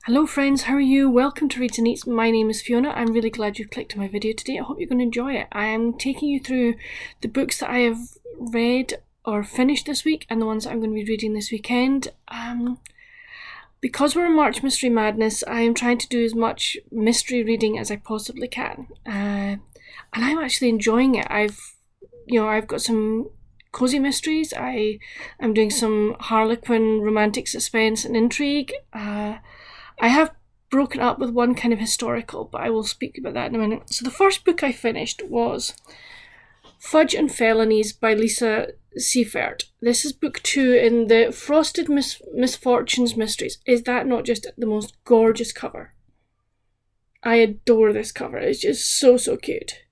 Hello friends, how are you? Welcome to Reads and Eats. My name is Fiona. I'm really glad you've clicked on my video today. I hope you're going to enjoy it. I am taking you through the books that I have read or finished this week and the ones that I'm going to be reading this weekend. Because we're in March Mystery Madness, I am trying to do as much mystery reading as I possibly can. And I'm actually enjoying it. I've got some cozy mysteries. I am doing some Harlequin romantic suspense and intrigue. I have broken up with one kind of historical, but I will speak about that in a minute. So the first book I finished was Fudge and Felonies by Lisa Seifert. This is book 2 in the Frosted Misfortunes Mysteries. Is that not just the most gorgeous cover? I adore this cover. It's just so cute.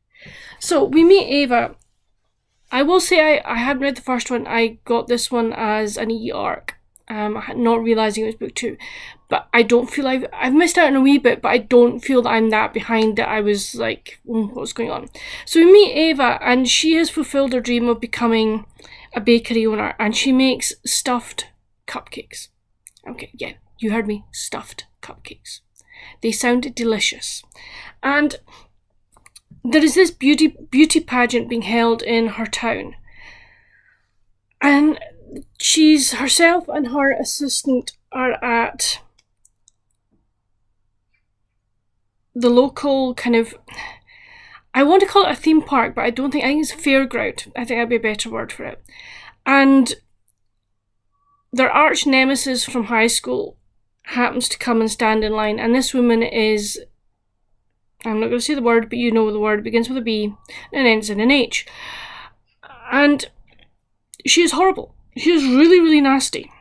So we meet Ava. I will say I hadn't read the first one. I got this one as an e-arc. Not realising it was book 2. But I don't feel I've missed out on a wee bit, but I don't feel that I'm that behind that I was like, what's going on? So we meet Ava, and she has fulfilled her dream of becoming a bakery owner, and she makes stuffed cupcakes. Okay, yeah, you heard me, stuffed cupcakes. They sounded delicious. And there is this beauty pageant being held in her town. And she's herself and her assistant are at the local kind of, I want to call it a theme park, but I think it's a fairground. I think that'd be a better word for it. And their arch nemesis from high school happens to come and stand in line, and this woman is, I'm not going to say the word, but you know the word, it begins with a B and ends in an H. And she is horrible. She is really nasty.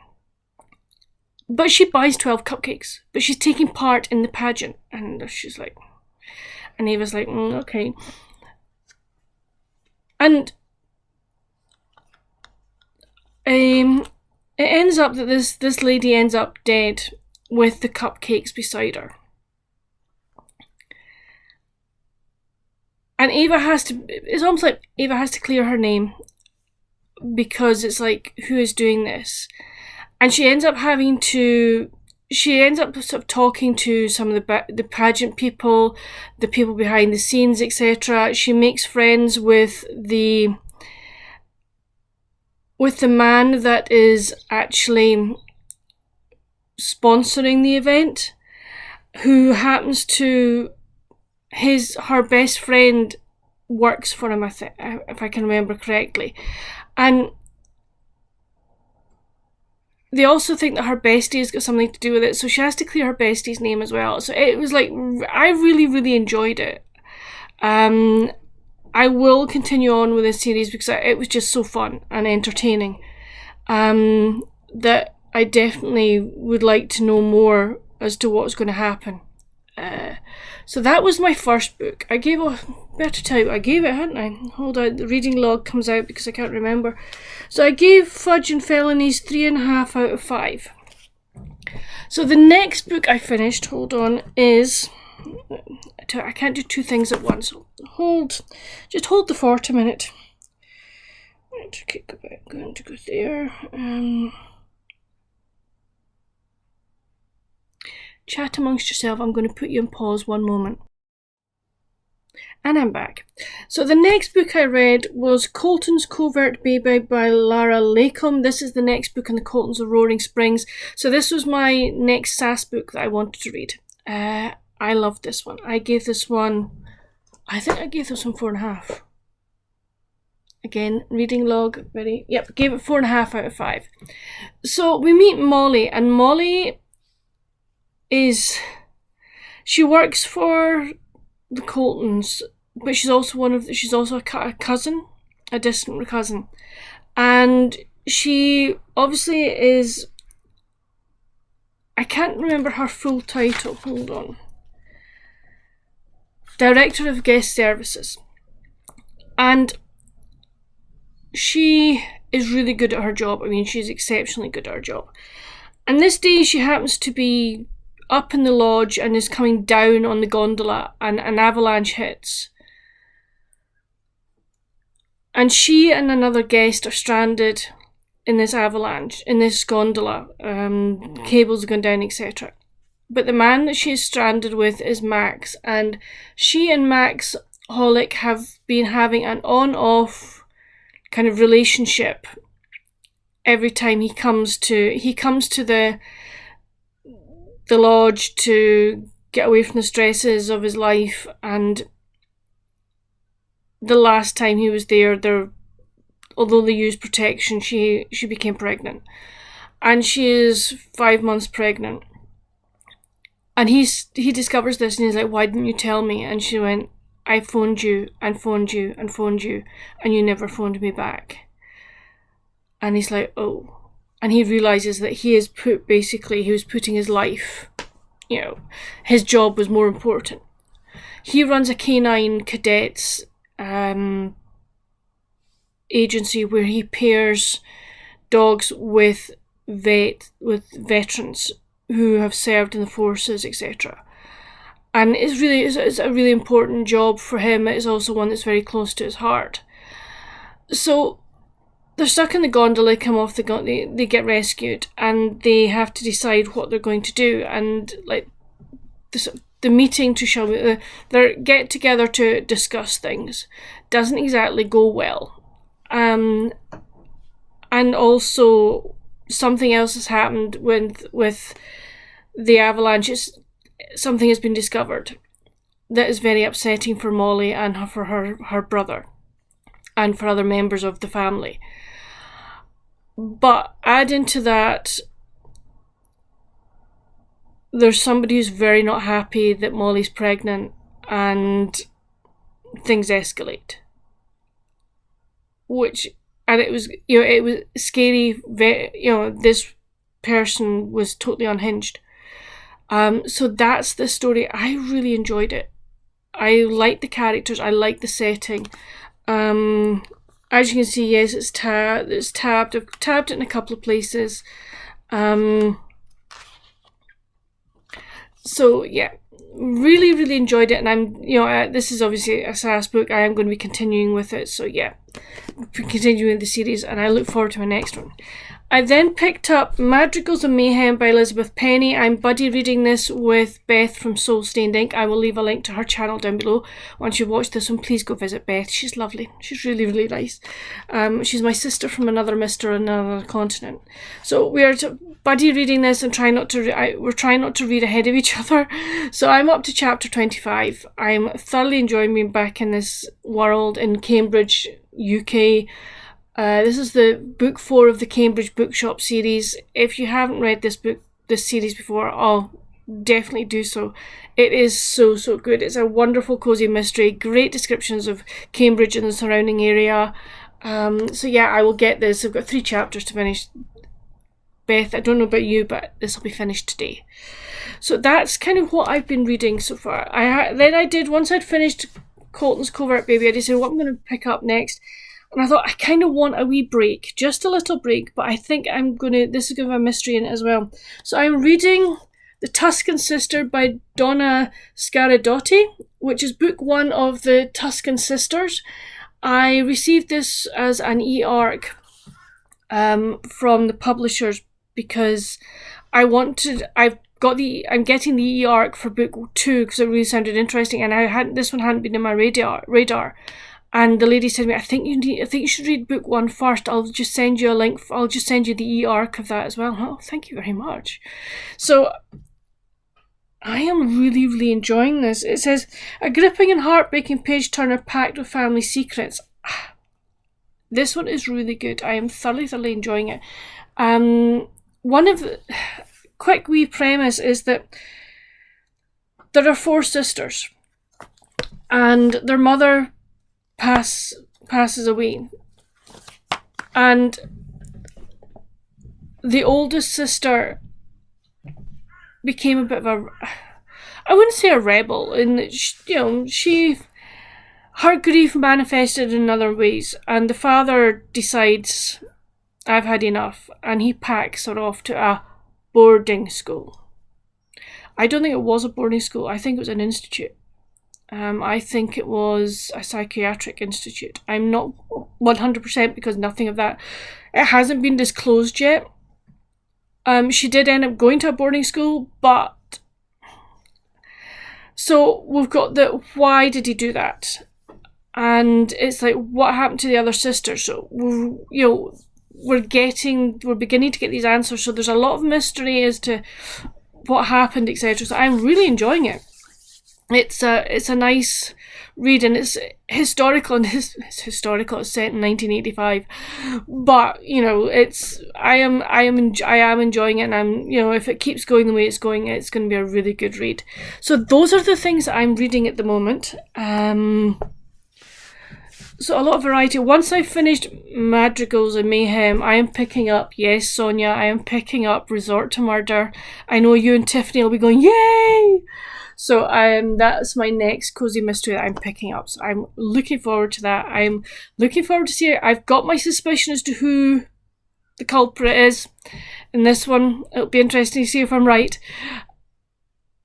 But she buys 12 cupcakes. But she's taking part in the pageant. And she's like... And Ava's like, okay. And... it ends up that this lady ends up dead with the cupcakes beside her. And Ava has to... It's almost like Ava has to clear her name. Because it's like, who is doing this? And she ends up sort of talking to some of the pageant people, the people behind the scenes, etc. She makes friends with the man that is actually sponsoring the event, who happens to, her best friend works for him, if I can remember correctly. And they also think that her bestie's got something to do with it, so she has to clear her bestie's name as well. So it was like, I really enjoyed it. I will continue on with this series because it was just so fun and entertaining. That I definitely would like to know more as to what's going to happen. So that was my first book. I gave it, hadn't I? Hold on, the reading log comes out because I can't remember. So I gave Fudge and Felonies 3.5 out of 5. So the next book I finished, hold on, is... I can't do two things at once. Just hold the fort a minute. Right, okay, going to go there. Chat amongst yourself. I'm going to put you on pause one moment. And I'm back. So the next book I read was Colton's Covert Baby by Lara Lacombe. This is the next book in the Coltons of Roaring Springs. So this was my next SAS book that I wanted to read. I loved this one. I gave this one 4.5. Again, reading log, ready? Yep, gave it 4.5 out of 5. So we meet Molly, and Molly she works for the Coltons, but she's also a cousin, a distant cousin, and she obviously is, I can't remember her full title, hold on, Director of Guest Services, and she is really good at her job. I mean, she's exceptionally good at her job, and this day she happens to be up in the lodge and is coming down on the gondola, and an avalanche hits. And she and another guest are stranded in this avalanche, in this gondola. Cables are going down, etc. But the man that she is stranded with is Max, and she and Max Holick have been having an on-off kind of relationship every time he comes to the lodge to get away from the stresses of his life. And the last time he was there, although they used protection, she became pregnant, and she is 5 months pregnant. And he discovers this, and he's like, "Why didn't you tell me?" And she went, "I phoned you and phoned you and phoned you, and you never phoned me back." And he's like, "Oh." And he realises that he was putting his life, his job was more important. He runs a canine cadets agency where he pairs dogs with veterans who have served in the forces, etc. And it's a really important job for him. It's also one that's very close to his heart. So they're stuck in the gondola, come off the gondola, they get rescued, and they have to decide what they're going to do. And like the meeting their get together to discuss things doesn't exactly go well. And also something else has happened with the avalanche. Something has been discovered that is very upsetting for Molly and for her brother and for other members of the family. But add into that, there's somebody who's very not happy that Molly's pregnant, and things escalate. It was scary. This person was totally unhinged. So that's the story. I really enjoyed it. I like the characters. I like the setting. As you can see, yes, it's tabbed. I've tabbed it in a couple of places. So yeah, really, really enjoyed it. And this is obviously a SAS book. I am going to be continuing with it. So yeah, continuing the series, and I look forward to my next one. I then picked up Madrigals of Mayhem by Elizabeth Penny. I'm buddy reading this with Beth from Soul Stained Ink. I will leave a link to her channel down below. Once you've watched this one, please go visit Beth. She's lovely. She's really, really nice. She's my sister from another mister on another continent. So we are buddy reading this and we're trying not to read ahead of each other. So I'm up to chapter 25. I'm thoroughly enjoying being back in this world in Cambridge, UK. This is the book 4 of the Cambridge Bookshop series. If you haven't read this series before, I'll definitely do so. It is so, so good. It's a wonderful, cozy mystery, great descriptions of Cambridge and the surrounding area. So yeah, I will get this. I've got 3 chapters to finish. Beth, I don't know about you, but this will be finished today. So that's kind of what I've been reading so far. Once I'd finished Colton's Covert Baby, I decided what I'm going to pick up next. And I thought, I kind of want a wee break, just a little break, but I think this is going to have a mystery in it as well. So I'm reading The Tuscan Sister by Donna Scaradotti, which is book 1 of the Tuscan Sisters. I received this as an e-arc from the publishers because I'm getting the e-arc for book 2 because it really sounded interesting, and this one hadn't been in my radar. And the lady said to me, I think you should read book 1 first. I'll just send you a link. I'll just send you the e-arc of that as well. Oh, thank you very much. So I am really, really enjoying this. It says, a gripping and heartbreaking page-turner packed with family secrets. This one is really good. I am thoroughly enjoying it. One of the quick wee premise is that there are 4 sisters, and their mother passes away, and the oldest sister became a bit of I wouldn't say a rebel, in that her grief manifested in other ways, and the father decides, I've had enough, and he packs her off to a boarding school. I don't think it was a boarding school. I think it was an institute. I think it was a psychiatric institute. I'm not 100% because nothing of that. It hasn't been disclosed yet. She did end up going to a boarding school, but So we've got the why did he do that? And it's like, what happened to the other sister? So we're beginning to get these answers. So there's a lot of mystery as to what happened, etc. So I'm really enjoying it. It's a nice read, and it's historical, and it's historical. It's set in 1985, but I am enjoying it, and if it keeps going the way it's going to be a really good read. So those are the things that I'm reading at the moment. So a lot of variety. Once I've finished Madrigals and Mayhem, I am picking up, yes, Sonia, I am picking up Resort to Murder. I know you and Tiffany will be going, yay! So that's my next cozy mystery that I'm picking up. So I'm looking forward to that. I'm looking forward to see it. I've got my suspicion as to who the culprit is in this one. It'll be interesting to see if I'm right.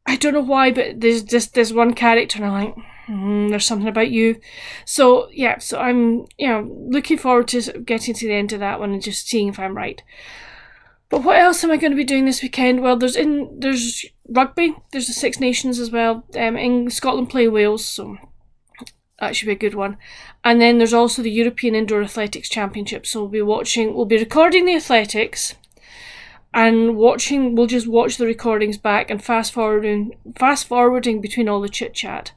I don't know why, but there's just this one character and I'm like, there's something about you. So yeah, so I'm looking forward to getting to the end of that one and just seeing if I'm right. But what else am I going to be doing this weekend? Well, there's rugby. There's the Six Nations as well. In Scotland play Wales, so that should be a good one. And then there's also the European Indoor Athletics Championship. So we'll be recording the athletics and we'll just watch the recordings back and fast forwarding between all the chit chat.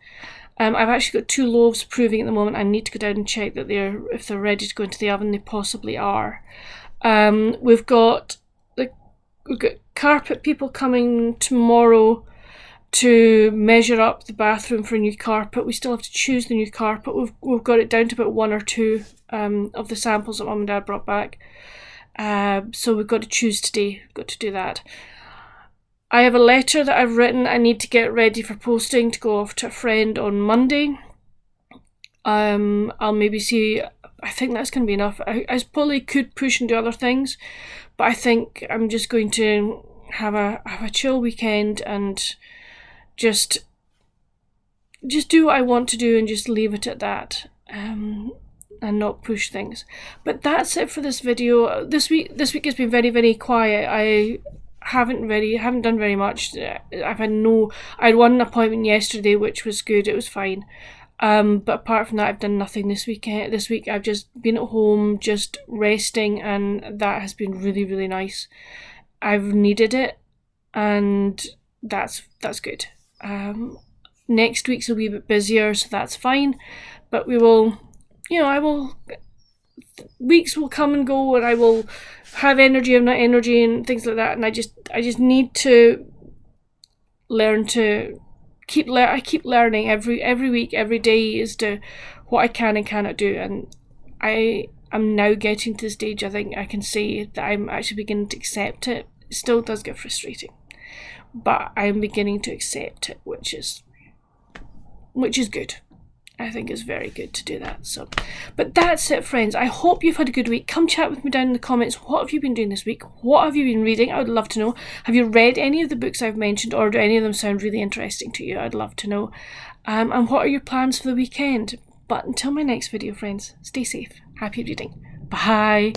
I've actually got 2 loaves proving at the moment. I need to go down and check that if they're ready to go into the oven. They possibly are. We've got carpet people coming tomorrow to measure up the bathroom for a new carpet. We still have to choose the new carpet. We've got it down to about 1 or 2 of the samples that Mum and Dad brought back. So we've got to choose today. We've got to do that. I have a letter that I've written. I need to get ready for posting to go off to a friend on Monday. I'll maybe see. I think that's going to be enough. I probably could push and do other things, but I think I'm just going to have a chill weekend and just do what I want to do and just leave it at that, and not push things. But that's it for this video. This week has been very, very quiet. I haven't done very much. I had one appointment yesterday, which was good. It was fine. But apart from that, I've done nothing this week. This week I've just been at home, just resting, and that has been really, really nice. I've needed it, and that's good. Next week's a wee bit busier, so that's fine. But we will, weeks will come and go, and I will have energy and not energy and things like that. And I just need to learn to I keep learning every week, every day as to what I can and cannot do, and I am now getting to the stage I think I can say that I'm actually beginning to accept it. It still does get frustrating, but I'm beginning to accept it, which is good. I think it's very good to do that. So, but that's it, friends. I hope you've had a good week. Come chat with me down in the comments. What have you been doing this week? What have you been reading? I would love to know. Have you read any of the books I've mentioned, or do any of them sound really interesting to you? I'd love to know. And what are your plans for the weekend? But until my next video, friends, stay safe. Happy reading. Bye.